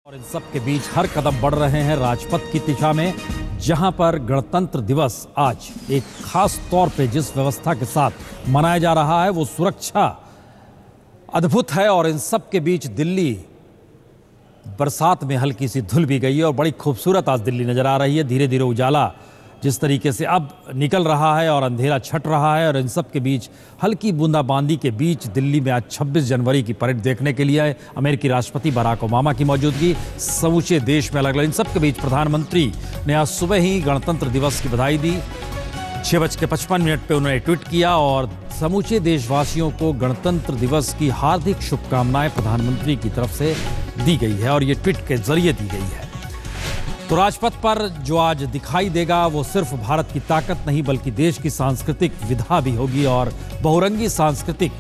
और इन सब के बीच हर कदम बढ़ रहे हैं राजपथ की दिशा में, जहां पर गणतंत्र दिवस आज एक खास तौर पे जिस व्यवस्था के साथ मनाया जा रहा है वो सुरक्षा अद्भुत है। और इन सब के बीच दिल्ली बरसात में हल्की सी धुल भी गई है और बड़ी खूबसूरत आज दिल्ली नजर आ रही है। धीरे धीरे उजाला जिस तरीके से अब निकल रहा है और अंधेरा छट रहा है, और इन सब के बीच हल्की बूंदाबांदी के बीच दिल्ली में आज 26 जनवरी की परेड देखने के लिए अमेरिकी राष्ट्रपति बराक ओबामा की मौजूदगी, समूचे देश में अलग अलग। इन सब के बीच प्रधानमंत्री ने आज सुबह ही गणतंत्र दिवस की बधाई दी। 6:55 पे उन्होंने ट्वीट किया और समूचे देशवासियों को गणतंत्र दिवस की हार्दिक शुभकामनाएं प्रधानमंत्री की तरफ से दी गई है और ये ट्वीट के जरिए दी गई है। तो राजपथ पर जो आज दिखाई देगा वो सिर्फ भारत की ताकत नहीं बल्कि देश की सांस्कृतिक विधा भी होगी। और बहुरंगी सांस्कृतिक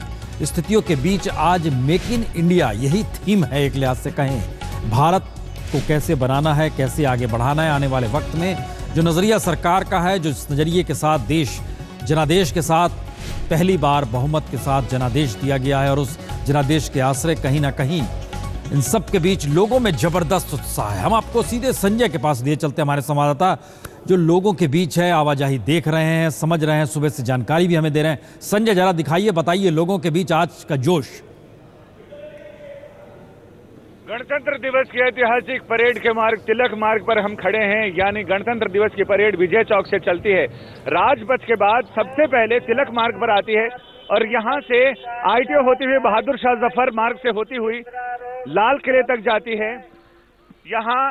स्थितियों के बीच आज मेक इन इंडिया यही थीम है। एक लिहाज से कहें भारत को कैसे बनाना है, कैसे आगे बढ़ाना है आने वाले वक्त में, जो नजरिया सरकार का है, जो इस नजरिए के साथ देश जनादेश के साथ पहली बार बहुमत के साथ जनादेश दिया गया है और उस जनादेश के आश्रय कहीं ना कहीं इन सब के बीच लोगों में जबरदस्त उत्साह है। हम आपको सीधे संजय के पास लिए चलते हैं, हमारे संवाददाता जो लोगों के बीच है, आवाजाही देख रहे हैं, समझ रहे हैं, सुबह से जानकारी भी हमें दे रहे हैं। संजय जरा दिखाइए, बताइए लोगों के बीच आज का जोश। गणतंत्र दिवस की ऐतिहासिक परेड के मार्ग तिलक मार्ग पर हम खड़े हैं, यानी गणतंत्र दिवस की परेड विजय चौक से चलती है। राजपथ के बाद सबसे पहले तिलक मार्ग पर आती है और यहां से आईटीओ होती हुई बहादुर शाह जफर मार्ग से होती हुई लाल किले तक जाती है। यहां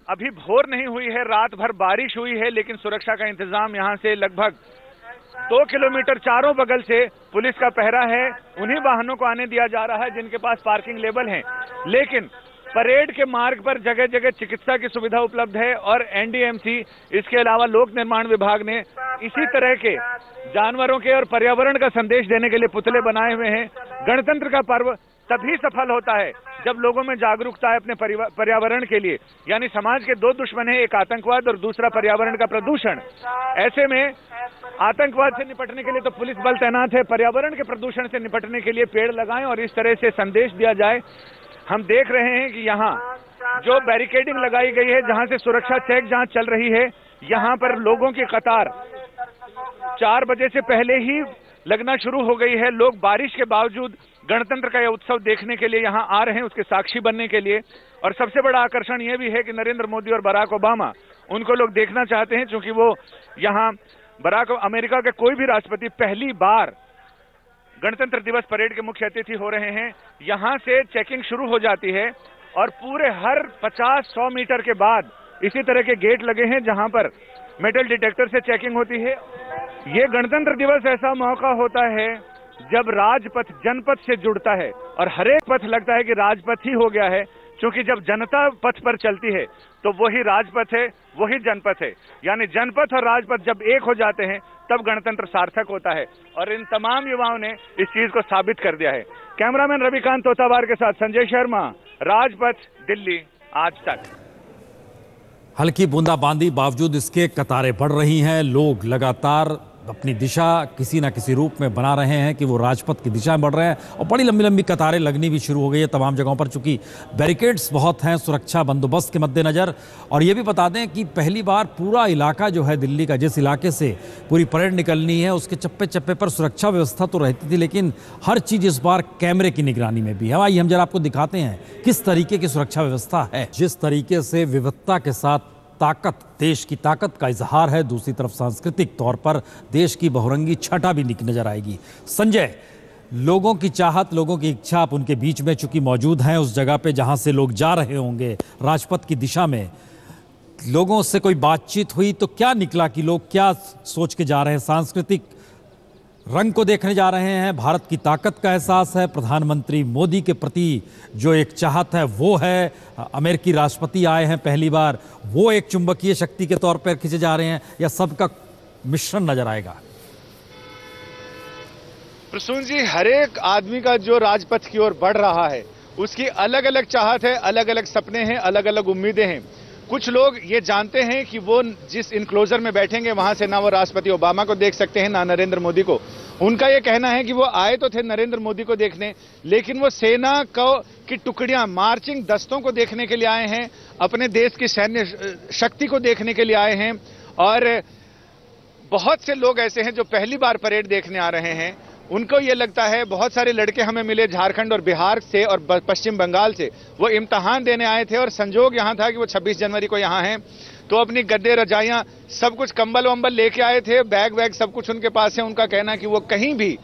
अभी भोर नहीं हुई है, रात भर बारिश हुई है, लेकिन सुरक्षा का इंतजाम यहां से लगभग 2 किलोमीटर चारों बगल से पुलिस का पहरा है। उन्हीं वाहनों को आने दिया जा रहा है जिनके पास पार्किंग लेबल है। लेकिन परेड के मार्ग पर जगह जगह चिकित्सा की सुविधा उपलब्ध है और एनडीएमसी, इसके अलावा लोक निर्माण विभाग ने इसी तरह के जानवरों के और पर्यावरण का संदेश देने के लिए पुतले बनाए हुए हैं। गणतंत्र का पर्व तभी सफल होता है जब लोगों में जागरूकता है अपने पर्यावरण के लिए। यानी समाज के दो दुश्मन हैं, एक आतंकवाद और दूसरा पर्यावरण का प्रदूषण। ऐसे में आतंकवाद से निपटने के लिए तो पुलिस बल तैनात है, पर्यावरण के प्रदूषण से निपटने के लिए पेड़ लगाएं और इस तरह से संदेश दिया जाए। हम देख रहे हैं कि यहाँ जो बैरिकेडिंग लगाई गई है, जहां से सुरक्षा चेक जहां चल रही है, यहाँ पर लोगों की कतार 4 बजे से पहले ही लगना शुरू हो गई है। लोग बारिश के बावजूद गणतंत्र का यह उत्सव देखने के लिए यहाँ आ रहे हैं, उसके साक्षी बनने के लिए। और सबसे बड़ा आकर्षण यह भी है कि नरेंद्र मोदी और बराक ओबामा, उनको लोग देखना चाहते हैं क्योंकि वो यहाँ अमेरिका के कोई भी राष्ट्रपति पहली बार गणतंत्र दिवस परेड के मुख्य अतिथि हो रहे हैं। यहाँ से चेकिंग शुरू हो जाती है और पूरे हर 50-100 मीटर के बाद इसी तरह के गेट लगे हैं जहां पर मेटल डिटेक्टर से चेकिंग होती है। ये गणतंत्र दिवस ऐसा मौका होता है जब राजपथ जनपथ से जुड़ता है और हर एक पथ लगता है कि राजपथ ही हो गया है, क्योंकि जब जनता पथ पर चलती है तो वही राजपथ है, वही जनपथ है। यानी जनपथ और राजपथ जब एक हो जाते हैं तब गणतंत्र सार्थक होता है और इन तमाम युवाओं ने इस चीज को साबित कर दिया है। कैमरामैन रविकांत तोतावार के साथ संजय शर्मा, राजपथ, दिल्ली आज तक। हल्की बूंदाबांदी बावजूद इसके कतारें बढ़ रही हैं। लोग लगातार अपनी दिशा किसी ना किसी रूप में बना रहे हैं कि वो राजपथ की दिशा में बढ़ रहे हैं और बड़ी लंबी लंबी कतारें लगनी भी शुरू हो गई है तमाम जगहों पर, चूंकि बैरिकेड्स बहुत हैं सुरक्षा बंदोबस्त के मद्देनजर। और ये भी बता दें कि पहली बार पूरा इलाका जो है दिल्ली का, जिस इलाके से पूरी परेड निकलनी है, उसके चप्पे चप्पे पर सुरक्षा व्यवस्था तो रहती थी, लेकिन हर चीज़ इस बार कैमरे की निगरानी में भी है। आइए हम जरा आपको दिखाते हैं किस तरीके की सुरक्षा व्यवस्था है। जिस तरीके से विविधता के साथ ताकत, देश की ताकत का इजहार है, दूसरी तरफ सांस्कृतिक तौर पर देश की बहुरंगी छटा भी नजर आएगी। संजय, लोगों की चाहत, लोगों की इच्छा आप उनके बीच में चूंकि मौजूद हैं उस जगह पे जहां से लोग जा रहे होंगे राजपथ की दिशा में, लोगों से कोई बातचीत हुई तो क्या निकला कि लोग क्या सोच के जा रहे हैं? सांस्कृतिक रंग को देखने जा रहे हैं, भारत की ताकत का एहसास है, प्रधानमंत्री मोदी के प्रति जो एक चाहत है वो है, अमेरिकी राष्ट्रपति आए हैं पहली बार, वो एक चुंबकीय शक्ति के तौर पर खींचे जा रहे हैं, या सबका मिश्रण नजर आएगा? प्रसून जी, हर एक आदमी का जो राजपथ की ओर बढ़ रहा है उसकी अलग अलग चाहत है, अलग अलग सपने हैं, अलग अलग उम्मीदें हैं। कुछ लोग ये जानते हैं कि वो जिस इनक्लोजर में बैठेंगे वहां से ना वो राष्ट्रपति ओबामा को देख सकते हैं ना नरेंद्र मोदी को। उनका ये कहना है कि वो आए तो थे नरेंद्र मोदी को देखने, लेकिन वो सेना की टुकड़ियां, मार्चिंग दस्तों को देखने के लिए आए हैं, अपने देश की सैन्य शक्ति को देखने के लिए आए हैं। और बहुत से लोग ऐसे हैं जो पहली बार परेड देखने आ रहे हैं। उनको ये लगता है, बहुत सारे लड़के हमें मिले झारखंड और बिहार से और पश्चिम बंगाल से, वो इम्तिहान देने आए थे और संजोग यहां था कि वो 26 जनवरी को यहां हैं, तो अपनी गद्दे रजाइयां सब कुछ कंबल वंबल लेके आए थे, बैग वैग सब कुछ उनके पास है। उनका कहना है कि वो कहीं भी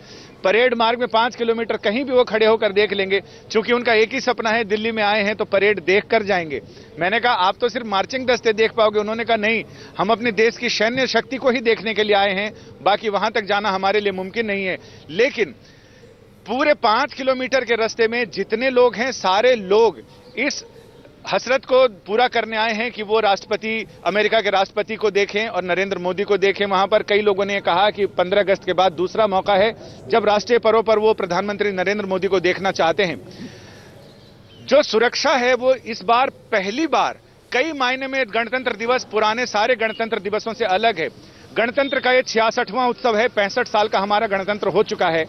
परेड मार्ग में 5 किलोमीटर कहीं भी वो खड़े होकर देख लेंगे, क्योंकि उनका एक ही सपना है, दिल्ली में आए हैं तो परेड देख कर जाएंगे। मैंने कहा आप तो सिर्फ मार्चिंग दस्ते देख पाओगे। उन्होंने कहा नहीं, हम अपने देश की सैन्य शक्ति को ही देखने के लिए आए हैं, बाकी वहां तक जाना हमारे लिए मुमकिन नहीं है। लेकिन पूरे 5 किलोमीटर के रास्ते में जितने लोग हैं, सारे लोग इस हसरत को पूरा करने आए हैं कि वो राष्ट्रपति, अमेरिका के राष्ट्रपति को देखें और नरेंद्र मोदी को देखें। वहां पर कई लोगों ने कहा कि 15 अगस्त के बाद दूसरा मौका है जब राष्ट्रीय पर्व पर वो प्रधानमंत्री नरेंद्र मोदी को देखना चाहते हैं। जो सुरक्षा है वो इस बार पहली बार कई मायने में गणतंत्र दिवस पुराने सारे गणतंत्र दिवसों से अलग है। गणतंत्र का ये 66वां उत्सव है, 65 साल का हमारा गणतंत्र हो चुका है।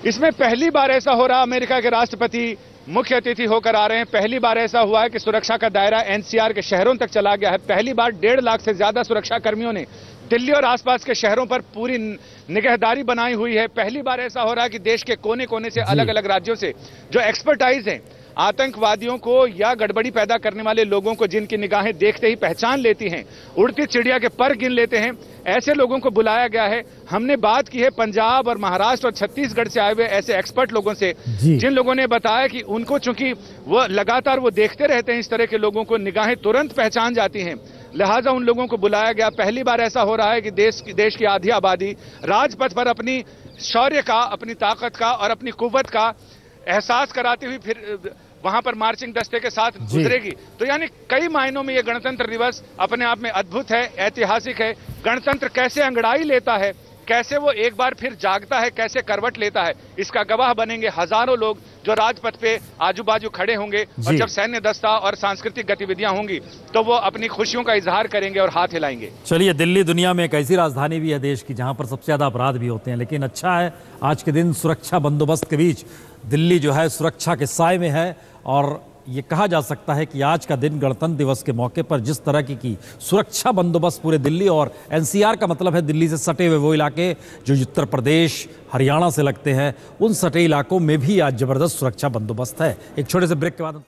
इसमें पहली बार ऐसा हो रहा, अमेरिका के राष्ट्रपति मुख्य अतिथि होकर आ रहे हैं। पहली बार ऐसा हुआ है कि सुरक्षा का दायरा एनसीआर के शहरों तक चला गया है। पहली बार 1.5 लाख से ज्यादा सुरक्षा कर्मियों ने दिल्ली और आसपास के शहरों पर पूरी निगहदारी बनाई हुई है। पहली बार ऐसा हो रहा है कि देश के कोने कोने से, अलग अलग राज्यों से जो एक्सपर्टाइज हैं, आतंकवादियों को या गड़बड़ी पैदा करने वाले लोगों को, जिनकी निगाहें देखते ही पहचान लेती हैं, उड़ती चिड़िया के पर गिन लेते हैं, ऐसे लोगों को बुलाया गया है। हमने बात की है पंजाब और महाराष्ट्र और छत्तीसगढ़ से आए हुए ऐसे एक्सपर्ट लोगों से, जिन लोगों ने बताया कि उनको, चूंकि वो लगातार वो देखते रहते हैं इस तरह के लोगों को, निगाहें तुरंत पहचान जाती हैं, लिहाजा उन लोगों को बुलाया गया। पहली बार ऐसा हो रहा है कि देश की आधी आबादी राजपथ पर अपनी शौर्य का, अपनी ताकत का और अपनी कुव्वत का एहसास कराती हुई फिर वहां पर मार्चिंग दस्ते के साथ गुजरेगी। तो यानी कई मायनों में यह गणतंत्र दिवस अपने आप में अद्भुत है, ऐतिहासिक है। गणतंत्र कैसे अंगड़ाई लेता है, कैसे वो एक बार फिर जागता है, कैसे करवट लेता है, इसका गवाह बनेंगे हजारों लोग जो राजपथ पे आजू बाजू खड़े होंगे। और जब सैन्य दस्ता और सांस्कृतिक गतिविधियां होंगी तो वो अपनी खुशियों का इजहार करेंगे और हाथ हिलाएंगे। चलिए, दिल्ली दुनिया में एक ऐसी राजधानी भी है देश की जहां पर सबसे ज्यादा अपराध भी होते हैं, लेकिन अच्छा है आज के दिन सुरक्षा बंदोबस्त के बीच दिल्ली जो है सुरक्षा के साए में है। और ये कहा जा सकता है कि आज का दिन गणतंत्र दिवस के मौके पर जिस तरह की सुरक्षा बंदोबस्त पूरे दिल्ली, और एनसीआर का मतलब है दिल्ली से सटे हुए वो इलाके जो उत्तर प्रदेश, हरियाणा से लगते हैं, उन सटे इलाकों में भी आज जबरदस्त सुरक्षा बंदोबस्त है। एक छोटे से ब्रेक के बाद